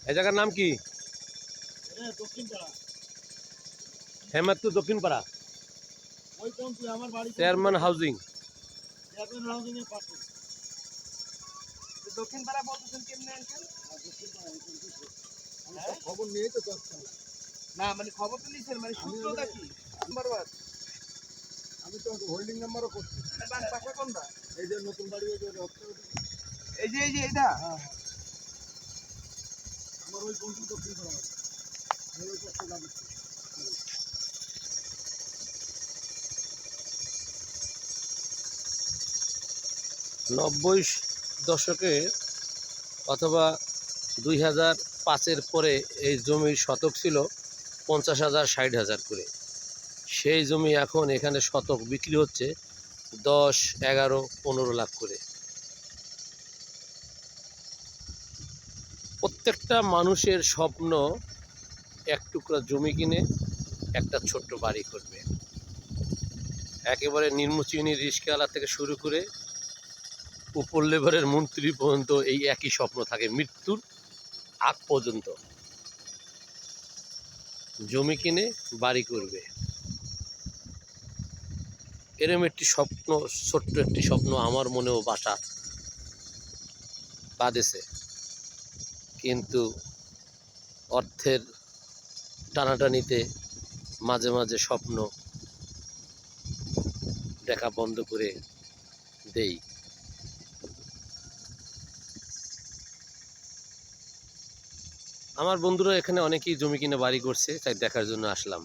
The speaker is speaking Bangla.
এই জায়গার নাম কি? হেমাদপুর দক্ষিণ পাড়া, চেয়ারম্যান হাউজিং। দক্ষিণ পাড়া বলতেছেন কেমনে আঙ্কেল? খবর নিয়ে তো না মানে খবর তো নিচ্ছেন, মানে সূত্রটা কি? নাম্বার আমি তো হোল্ডিং নাম্বারও করছি। বাসা কোনটা? এই যে নতুন বাড়ি এই যে এটা। হ্যাঁ আমার ওই বন্ধু দক্ষিণ করা হবে, ওই পাশে যাবে। 90 দশকে অথবা 2005-এর পরে এই জমির শতক ছিল 50,000 60,000 করে। সেই জমি এখন এখানে শতক বিক্রি হচ্ছে 10, 11, 15 লাখ করে। প্রত্যেকটা মানুষের স্বপ্ন এক টুকরা জমি কিনে একটা ছোট্ট বাড়ি করবে। একেবারে নিম্নশ্রেণীর রিস্কাওয়ালা থেকে শুরু করে উপর লেভেলের মন্ত্রী পর্যন্ত এই একই স্বপ্ন থাকে মৃত্যুর আগ পর্যন্ত, জমি কিনে বাড়ি করবে। এরম একটি স্বপ্ন, ছোট্ট একটি স্বপ্ন আমার মনেও বাসা বাঁধেছে, কিন্তু অর্থের টানাটানিতে মাঝে মাঝে স্বপ্ন দেখা বন্ধ করে দেই। আমার বন্ধুরা এখানে অনেকেই জমি কিনে বাড়ি করছে, তাই দেখার জন্য আসলাম।